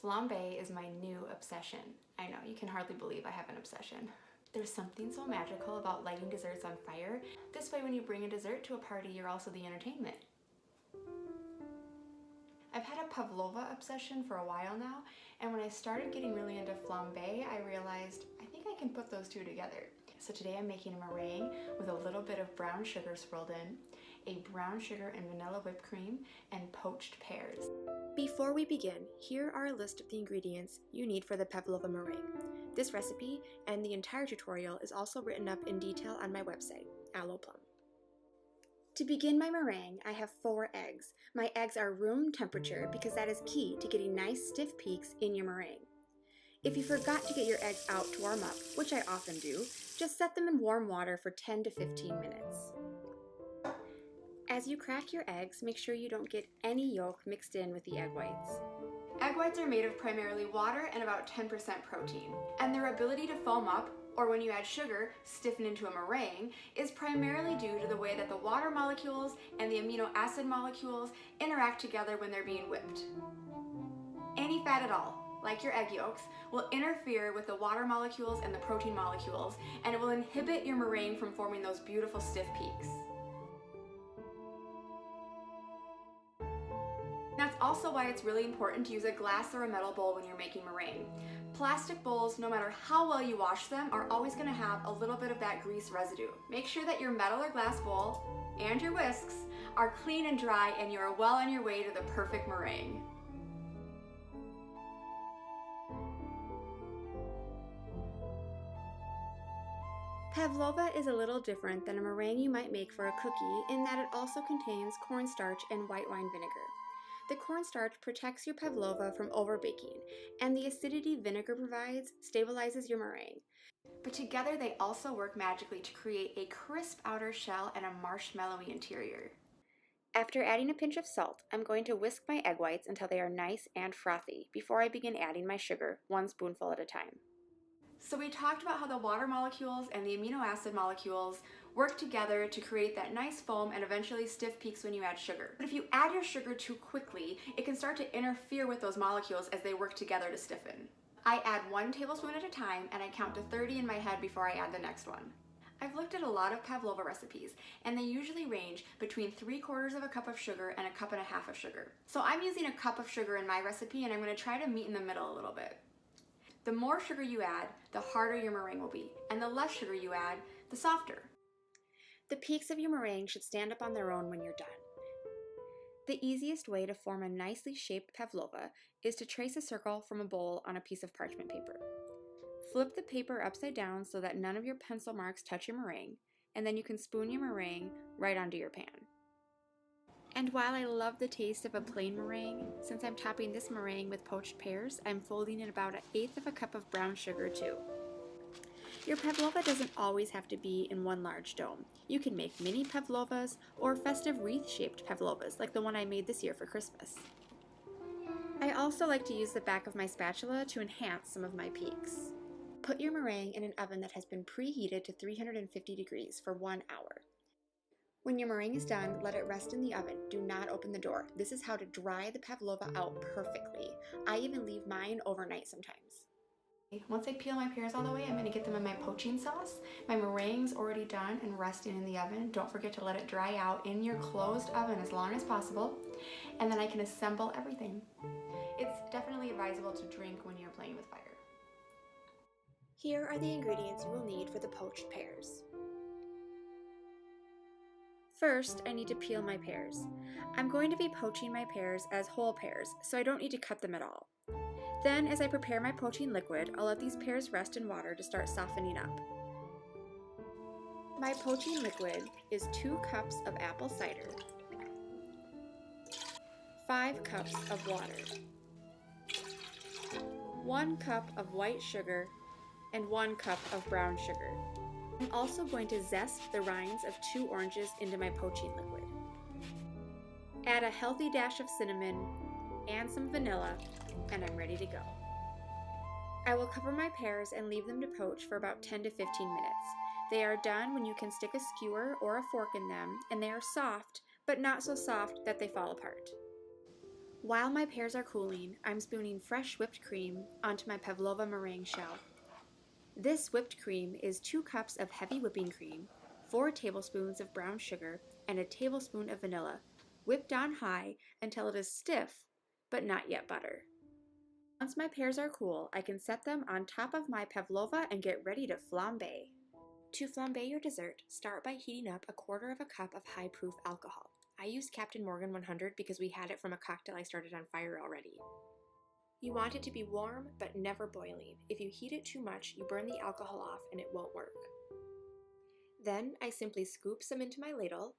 Flambé is my new obsession. I know, you can hardly believe I have an obsession. There's something so magical about lighting desserts on fire. This way when you bring a dessert to a party, you're also the entertainment. I've had a Pavlova obsession for a while now, and when I started getting really into flambé, I realized I think I can put those two together. So today I'm making a meringue with a little bit of brown sugar swirled in, a brown sugar and vanilla whipped cream, and poached pears. Before we begin, here are a list of the ingredients you need for the Pavlova meringue. This recipe and the entire tutorial is also written up in detail on my website, Aloe Plum. To begin my meringue, I have 4 eggs. My eggs are room temperature because that is key to getting nice stiff peaks in your meringue. If you forgot to get your eggs out to warm up, which I often do, just set them in warm water for 10 to 15 minutes. As you crack your eggs, make sure you don't get any yolk mixed in with the egg whites. Egg whites are made of primarily water and about 10% protein, and their ability to foam up, or when you add sugar, stiffen into a meringue, is primarily due to the way that the water molecules and the amino acid molecules interact together when they're being whipped. Any fat at all, like your egg yolks, will interfere with the water molecules and the protein molecules, and it will inhibit your meringue from forming those beautiful stiff peaks. That's also why it's really important to use a glass or a metal bowl when you're making meringue. Plastic bowls, no matter how well you wash them, are always going to have a little bit of that grease residue. Make sure that your metal or glass bowl and your whisks are clean and dry, and you are well on your way to the perfect meringue. Pavlova is a little different than a meringue you might make for a cookie in that it also contains cornstarch and white wine vinegar. The cornstarch protects your pavlova from overbaking, and the acidity vinegar provides stabilizes your meringue. But together they also work magically to create a crisp outer shell and a marshmallowy interior. After adding a pinch of salt, I'm going to whisk my egg whites until they are nice and frothy before I begin adding my sugar, 1 spoonful at a time. So we talked about how the water molecules and the amino acid molecules work together to create that nice foam and eventually stiff peaks when you add sugar. But if you add your sugar too quickly, it can start to interfere with those molecules as they work together to stiffen. I add 1 tablespoon at a time, and I count to 30 in my head before I add the next one. I've looked at a lot of Pavlova recipes, and they usually range between 3/4 of a cup of sugar and 1.5 cups of sugar. So I'm using a cup of sugar in my recipe, and I'm going to try to meet in the middle a little bit. The more sugar you add, the harder your meringue will be, and the less sugar you add, the softer. The peaks of your meringue should stand up on their own when you're done. The easiest way to form a nicely shaped pavlova is to trace a circle from a bowl on a piece of parchment paper. Flip the paper upside down so that none of your pencil marks touch your meringue, and then you can spoon your meringue right onto your pan. And while I love the taste of a plain meringue, since I'm topping this meringue with poached pears, I'm folding in about 1/8 cup of brown sugar too. Your pavlova doesn't always have to be in one large dome. You can make mini pavlovas or festive wreath-shaped pavlovas like the one I made this year for Christmas. I also like to use the back of my spatula to enhance some of my peaks. Put your meringue in an oven that has been preheated to 350 degrees for 1 hour. When your meringue is done, let it rest in the oven. Do not open the door. This is how to dry the pavlova out perfectly. I even leave mine overnight sometimes. Once I peel my pears all the way, I'm going to get them in my poaching sauce. My meringue's already done and resting in the oven. Don't forget to let it dry out in your closed oven as long as possible, and then I can assemble everything. It's definitely advisable to drink when you're playing with fire. Here are the ingredients you will need for the poached pears. First, I need to peel my pears. I'm going to be poaching my pears as whole pears, so I don't need to cut them at all. Then, as I prepare my poaching liquid, I'll let these pears rest in water to start softening up. My poaching liquid is 2 cups of apple cider, 5 cups of water, 1 cup of white sugar, and 1 cup of brown sugar. I'm also going to zest the rinds of 2 oranges into my poaching liquid. Add a healthy dash of cinnamon and some vanilla, and I'm ready to go. I will cover my pears and leave them to poach for about 10 to 15 minutes. They are done when you can stick a skewer or a fork in them, and they are soft, but not so soft that they fall apart. While my pears are cooling, I'm spooning fresh whipped cream onto my Pavlova meringue shell. This whipped cream is 2 cups of heavy whipping cream, 4 tablespoons of brown sugar, and a tablespoon of vanilla, whipped on high until it is stiff, but not yet butter. Once my pears are cool, I can set them on top of my Pavlova and get ready to flambe. To flambe your dessert, start by heating up 1/4 cup of high-proof alcohol. I used Captain Morgan 100 because we had it from a cocktail I started on fire already. You want it to be warm, but never boiling. If you heat it too much, you burn the alcohol off and it won't work. Then I simply scoop some into my ladle,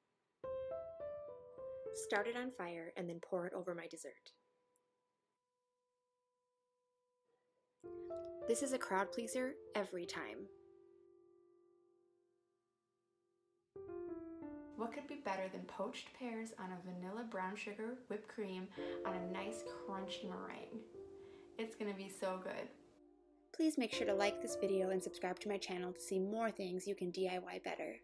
start it on fire, and then pour it over my dessert. This is a crowd pleaser every time. What could be better than poached pears on a vanilla brown sugar whipped cream on a nice crunchy meringue? It's gonna be so good. Please make sure to like this video and subscribe to my channel to see more things you can DIY better.